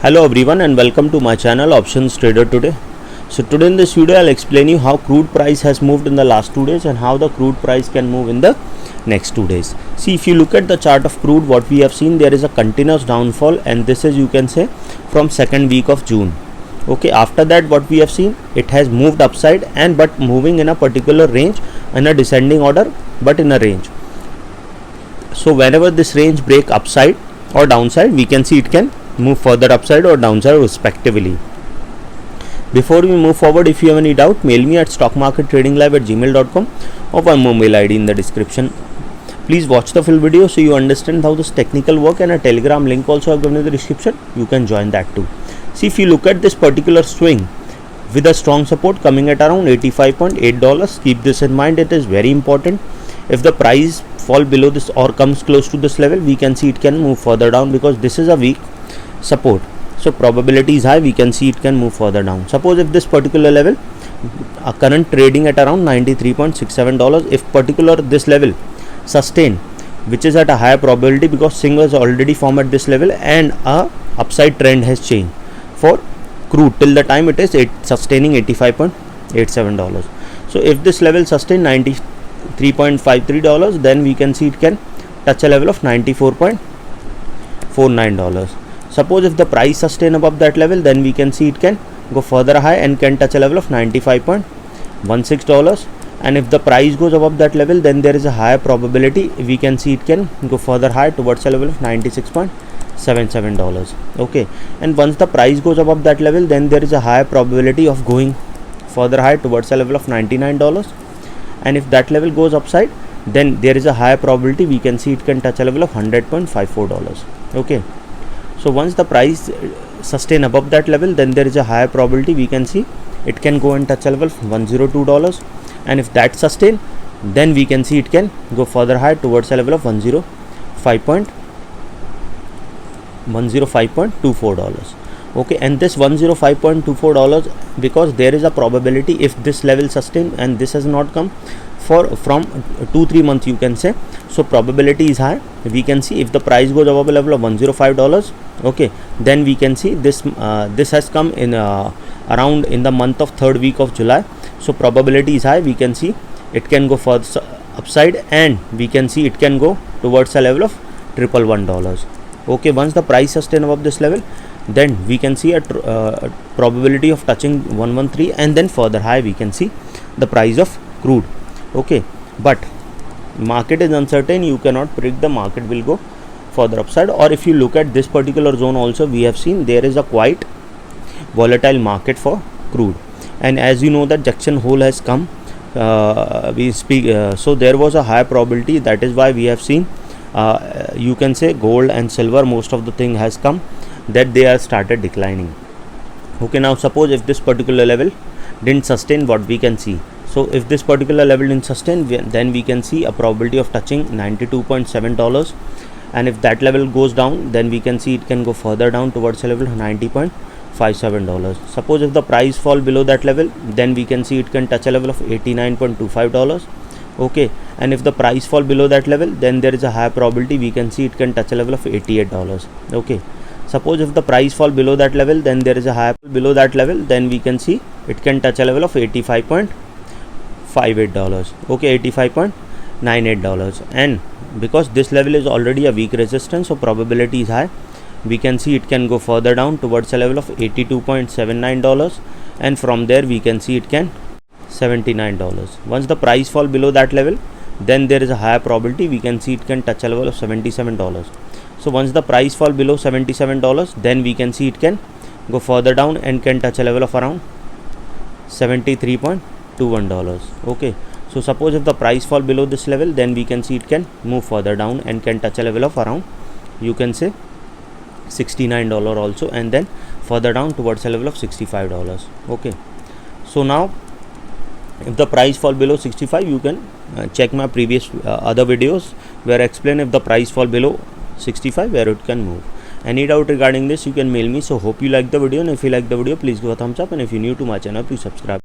Hello everyone and welcome to my channel Options Trader today. So today in this video I'll explain you how crude price has moved in the last 2 days and how the crude price can move in the next 2 days. See, if you look at the chart of crude, what we have seen, there is a continuous downfall, and this is, you can say, from second week of June. Okay, after that what we have seen, it has moved upside and but moving in a particular range in a descending order, but in a range. So whenever this range break upside or downside, we can see it can move further upside or downside respectively. Before we move forward, if you have any doubt, mail me at stockmarkettradinglive@gmail.com or my mobile ID in the description. Please watch the full video so you understand how this technical work, and a Telegram link also I've given in the description. You can join that too. See, if you look at this particular swing with a strong support coming at around $85.8, keep this in mind, it is very important. If the price fall below this or comes close to this level, we can see it can move further down because this is a weak support. So probability is high, we can see it can move further down. Suppose if this particular level, current trading at around $93.67, if particular this level sustain, which is at a higher probability because swing was already formed at this level and a upside trend has changed for crude till the time it is sustaining $85.87. So if this level sustain $93.53, then we can see it can touch a level of $94.49. Suppose if the price sustain above that level, then we can see it can go further high and can touch a level of $95.16. And if the price goes above that level, then there is a higher probability we can see it can go further high towards a level of $96.77. Okay, and once the price goes above that level, then there is a higher probability of going further high towards a level of $99. And if that level goes upside, then there is a higher probability we can see it can touch a level of $100.54. Okay, so once the price sustain above that level, then there is a higher probability we can see it can go and touch a level of $102. And if that sustain, then we can see it can go further high towards a level of $105.24. Okay, and this $105.24, because there is a probability if this level sustain and this has not come from 2-3 months, you can say, so probability is high. We can see if the price goes above a level of $105, okay, then we can see this this has come in around in the month of 3rd week of July. So probability is high, we can see it can go further upside, and we can see it can go towards a level of $111. Okay, once the price sustain above this level, then we can see a probability of touching 113, and then further high we can see the price of crude. Okay, but market is uncertain, you cannot predict the market will go further upside. Or if you look at this particular zone also, we have seen there is a quite volatile market for crude, and as you know that Jackson Hole has come, so there was a high probability. That is why we have seen you can say gold and silver, most of the thing has come that they are started declining. Okay, now suppose if this particular level didn't sustain, what we can see, so if this particular level didn't sustain, then we can see a probability of touching $92.7, and if that level goes down, then we can see it can go further down towards a level of $90.57. Suppose if the price fall below that level, then we can see it can touch a level of $89.25. Okay, and if the price fall below that level, then there is a high probability we can see it can touch a level of $88. Okay, suppose if the price fall below that level, then there is a high below that level, then we can see it can touch a level of $85.58. okay, $85.98. And because this level is already a weak resistance, so probability is high, we can see it can go further down towards a level of $82.79, and from there we can see it can $79. Once the price fall below that level, then there is a higher probability we can see it can touch a level of $77. So once the price fall below $77, then we can see it can go further down and can touch a level of around $73.21. Okay, so suppose if the price fall below this level, then we can see it can move further down and can touch a level of around, you can say, $69 also, and then further down towards a level of $65. Okay, so now if the price fall below 65, you can check my previous other videos where I explain if the price fall below 65 where it can move. Any doubt regarding this, you can mail me. So hope you like the video, and if you like the video, please give a thumbs up, and if you're new to my channel, please subscribe.